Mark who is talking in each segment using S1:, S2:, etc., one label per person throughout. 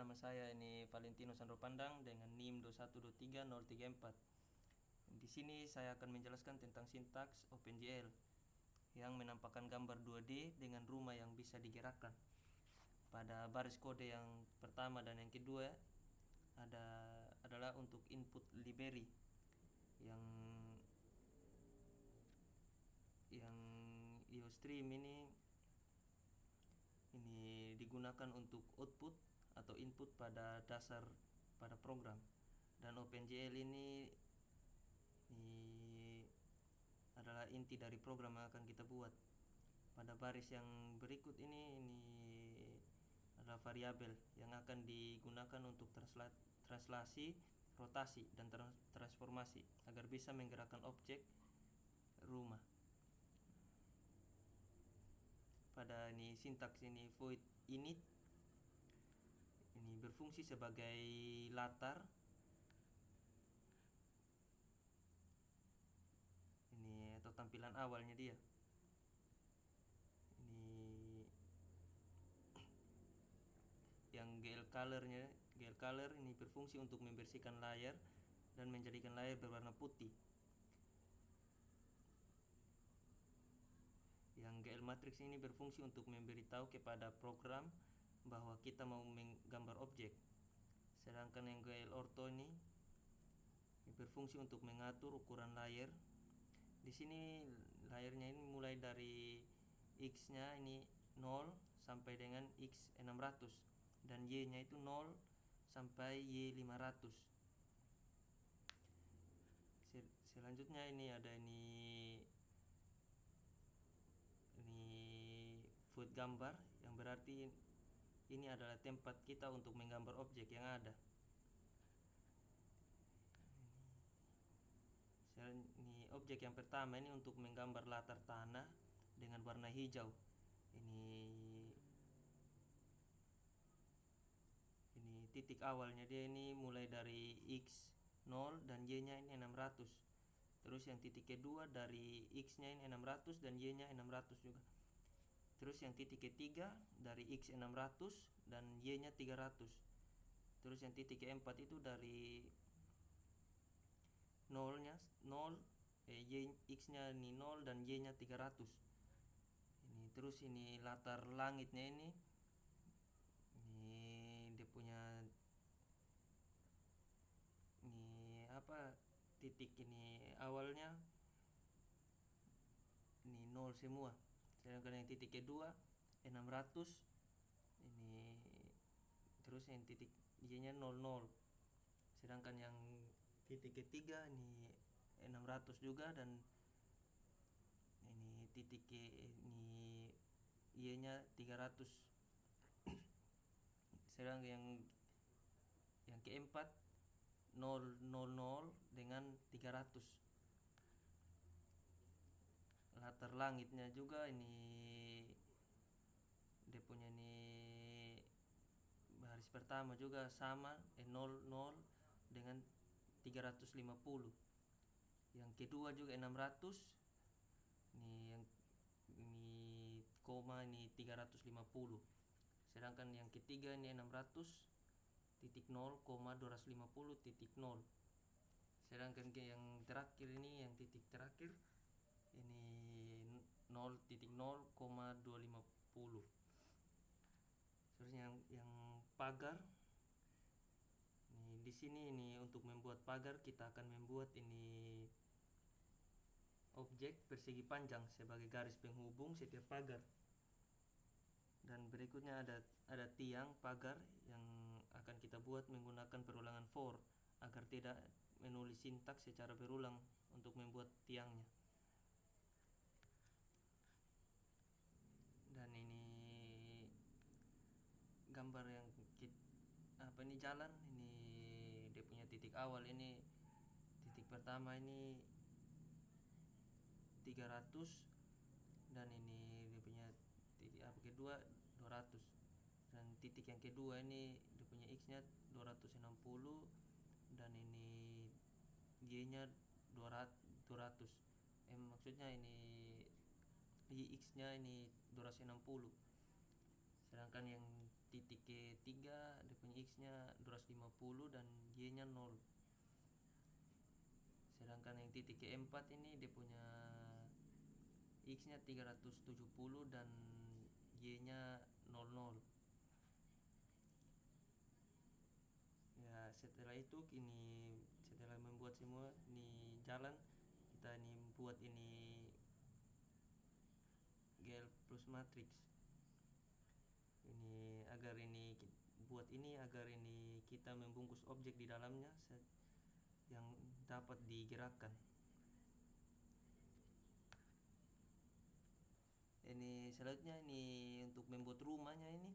S1: nama saya ini Valentino Sandro Pandang dengan NIM 2123034. Di sini saya akan menjelaskan tentang sintaks OpenGL yang menampakkan gambar 2D dengan rumah yang bisa digerakkan. Pada baris kode yang pertama dan yang kedua adalah untuk input library yang IOStream ini digunakan untuk output atau input pada pada program, dan OpenGL ini adalah inti dari program yang akan kita buat. Pada baris yang berikut ini adalah variabel yang akan digunakan untuk translasi, rotasi, dan transformasi agar bisa menggerakkan objek rumah. Pada sintaks void init ini berfungsi sebagai latar atau tampilan awalnya dia. Yang GL color ini berfungsi untuk membersihkan layar dan menjadikan layar berwarna putih. Yang GL matrix ini berfungsi untuk memberitahu kepada program bahwa kita mau menggambar objek. Sedangkan yang GL ortho ini berfungsi untuk mengatur ukuran layar. Di sini layarnya ini mulai dari X-nya ini 0 sampai dengan X600 dan Y-nya itu 0 sampai Y500. Selanjutnya ada void gambar, yang berarti ini adalah tempat kita untuk menggambar objek yang ada. Ini objek yang pertama ini untuk menggambar latar tanah dengan warna hijau. Ini titik awalnya dia ini mulai dari X0 dan Y-nya ini 600. Terus yang titik kedua dari X-nya ini 600 dan Y-nya 600 juga. Terus yang titik ketiga dari X 600 dan Y-nya 300. Terus yang titik keempat itu dari 0 X-nya ini 0 dan Y-nya 300. Terus latar langitnya ini dia punya titik awalnya 0 semua. Sedangkan yang titik kedua 600 terus yang titik Y-nya 00. Sedangkan yang titik ketiga 600 juga, dan titik Y-nya 300. Sedangkan yang keempat 000 dengan 300. Latar langitnya juga dia punya baris pertama juga sama 00 dengan 350. Yang kedua juga 600. Koma 350. Sedangkan yang ketiga 600 titik 0, 250 titik 0. Sedangkan yang terakhir yang titik terakhir 0.0,250. Terus yang pagar di sini untuk membuat pagar kita akan membuat objek persegi panjang sebagai garis penghubung setiap pagar. Dan berikutnya ada tiang pagar yang akan kita buat menggunakan perulangan for agar tidak menulis sintaks secara berulang untuk membuat tiangnya. Dan gambar yang jalan dia punya titik awal titik pertama 300, dan dia punya titik kedua 200, dan titik yang kedua dia punya X-nya 260 dan Y-nya 200. Maksudnya X-nya 260. Sedangkan yang titik ketiga dia punya X-nya nya 250 dan Y nya 0. Sedangkan yang titik keempat ini dia punya X nya 370 dan Y nya 00. Ya, setelah itu setelah membuat semua ini jalan, kita ini buat ini GL plus matrix. Ini agar ini kita membungkus objek di dalamnya yang dapat digerakkan. Ini selanjutnya ini untuk membuat rumahnya ini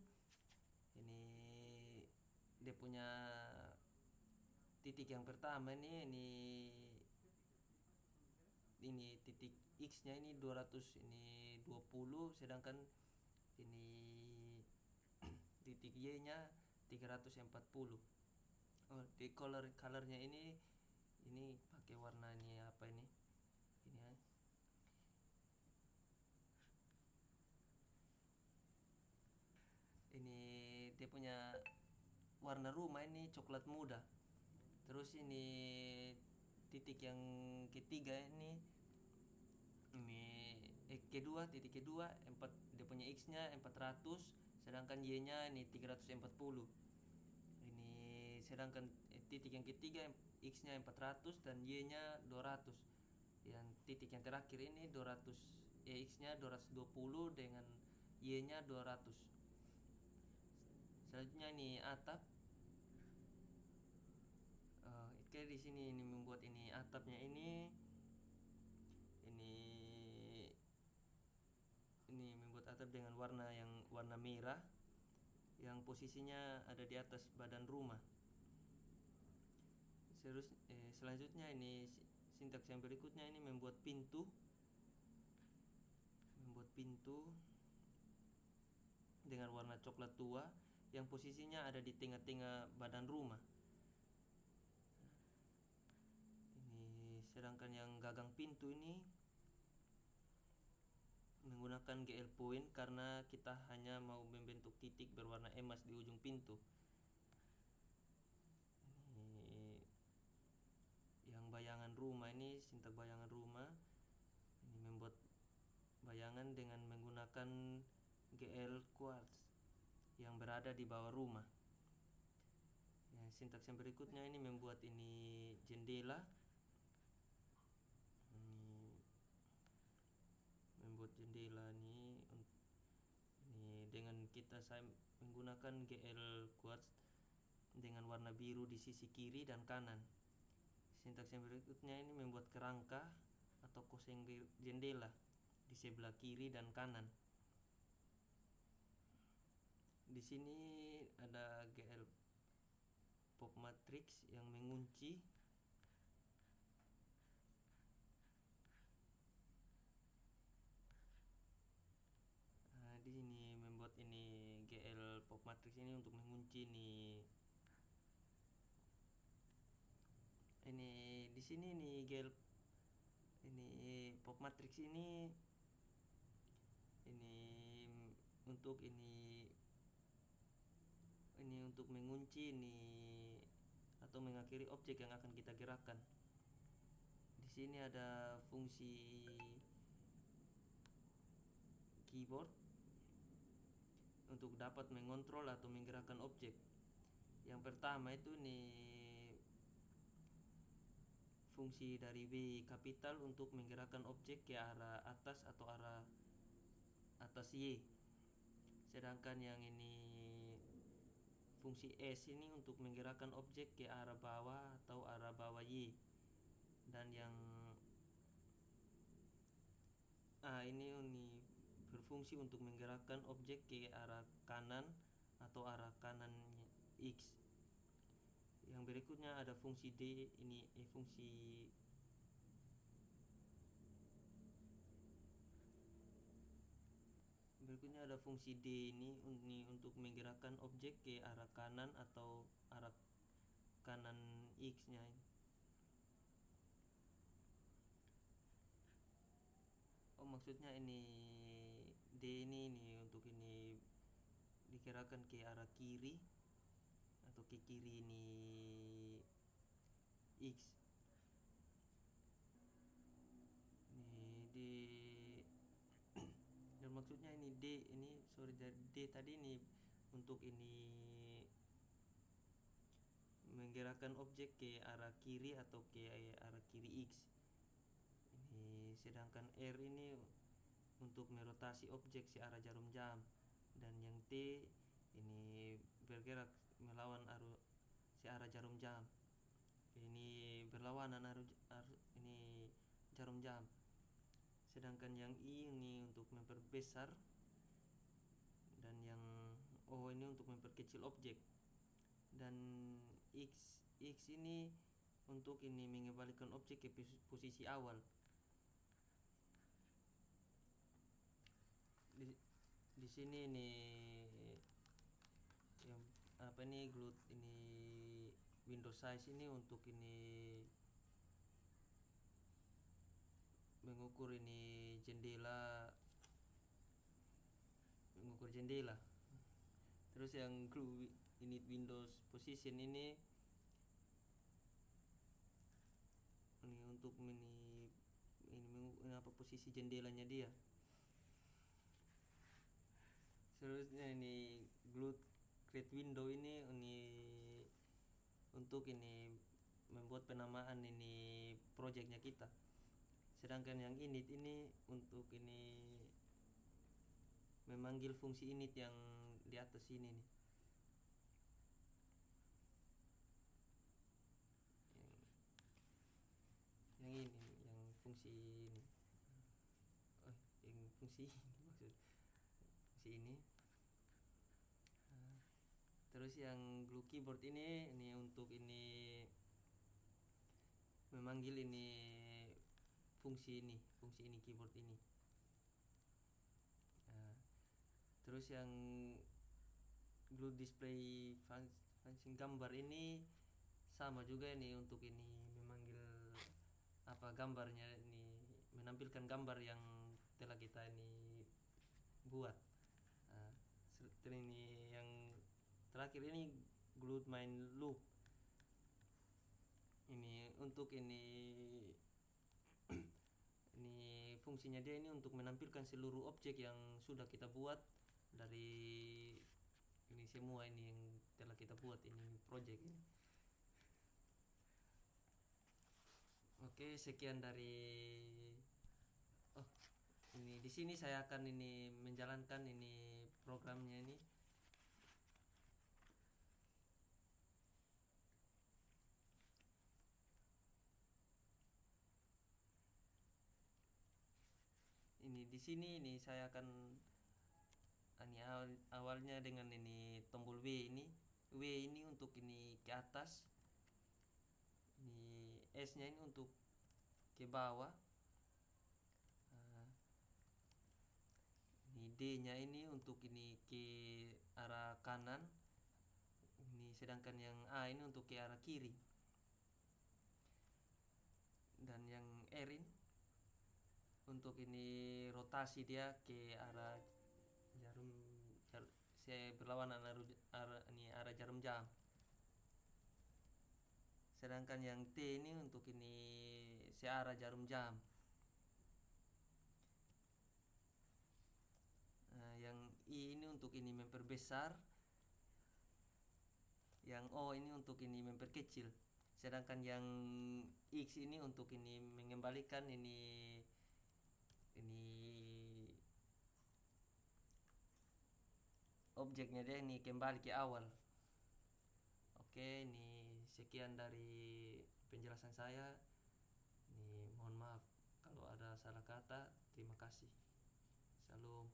S1: dia punya titik yang pertama ini titik X nya ini 220, sedangkan ini titik Y nya 340. Di colornya ini pakai warna ini apa ini ya. Ini dia punya warna rumah ini coklat muda. Terus ini titik yang ketiga titik kedua dia punya X nya 400, sedangkan Y nya ini 340. Ini sedangkan titik yang ketiga X nya 400 dan Y nya 200. Yang titik yang terakhir ini 200, X nya 220 dengan Y nya 200. Selanjutnya ini atap. Oke, di sini ini membuat ini atapnya ini membuat atap dengan warna merah yang posisinya ada di atas badan rumah. Selanjutnya ini sintaks yang berikutnya ini membuat pintu dengan warna coklat tua yang posisinya ada di tengah-tengah badan rumah. Ini sedangkan yang gagang pintu ini menggunakan GL point karena kita hanya mau membentuk titik berwarna emas di ujung pintu. Ini yang bayangan rumah ini, sintak bayangan rumah ini membuat bayangan dengan menggunakan GL quartz yang berada di bawah rumah. Sintaks yang berikutnya ini membuat ini jendela. Membuat jendela ini dengan saya menggunakan GL quartz dengan warna biru di sisi kiri dan kanan. Sintaks yang berikutnya ini membuat kerangka atau koseng jendela di sebelah kiri dan kanan. Di sini ada GL pop matrix yang mengunci. Di sini membuat ini GL pop matrix ini untuk mengunci ini di sini nih GL ini pop matrix ini untuk untuk mengunci atau mengakhiri objek yang akan kita gerakkan. Di sini ada fungsi keyboard untuk dapat mengontrol atau menggerakkan objek. Yang pertama itu fungsi dari B kapital untuk menggerakkan objek ke arah atas atau arah atas Y. Sedangkan yang fungsi S ini untuk menggerakkan objek ke arah bawah atau arah bawah Y. Dan yang ini berfungsi untuk menggerakkan objek ke arah kanan atau arah kanan X. Yang berikutnya ada fungsi D fungsi D ini untuk menggerakkan objek ke arah kanan atau arah kanan X-nya. Maksudnya D ini untuk digerakkan ke arah kiri atau ke kiri ini X. Ini di dan maksudnya ini D ini sorry D tadi ini untuk ini menggerakkan objek ke arah kiri atau ke arah kiri X. Ini sedangkan R ini untuk merotasi objek searah jarum jam, dan yang T ini bergerak melawan arus searah jarum jam. Ini berlawanan ini jarum jam. Sedangkan yang I ini untuk memperbesar, dan yang O ini untuk memperkecil objek, dan X ini untuk ini mengembalikan objek ke posisi awal. Di sini ini yang apa ini ini window size ini untuk ini mengukur ini mengukur jendela. Terus yang glue ini Windows position ini untuk ini apa posisi jendelanya dia. Seterusnya ini glue create window ini untuk ini membuat penamaan ini projectnya kita. Sedangkan yang init ini untuk ini memanggil fungsi init yang di atas ini nih. Yang ini yang fungsi ini. Yang fungsi ini maksud fungsi ini. Terus yang glue keyboard ini untuk ini memanggil ini fungsi ini keyboard ini. Terus yang glue display function gambar ini sama juga ini untuk ini memanggil apa gambarnya ini, menampilkan gambar yang telah kita ini buat. Ini yang terakhir ini glue main loop. Ini untuk ini ini fungsinya dia ini untuk menampilkan seluruh objek yang sudah kita buat dari ini semua ini yang telah kita buat ini project ini. Oke, sekian dari ini di sini saya akan ini menjalankan ini programnya ini. Ini di sini ini saya akan ini awalnya dengan ini tombol W ini untuk ini ke atas, ini S nya ini untuk ke bawah, ini D nya ini untuk ini ke arah kanan, ini sedangkan yang A ini untuk ke arah kiri, dan yang R ini untuk ini rotasi dia ke arah berlawanan arah jarum jam. Sedangkan yang T ini untuk ini searah jarum jam. Yang I ini untuk ini memperbesar, yang O ini untuk ini memperkecil. Sedangkan yang X ini untuk ini mengembalikan ini objeknya dia ini kembali ke awal. Oke, ini sekian dari penjelasan saya. Ini mohon maaf kalau ada salah kata. Terima kasih. Salam.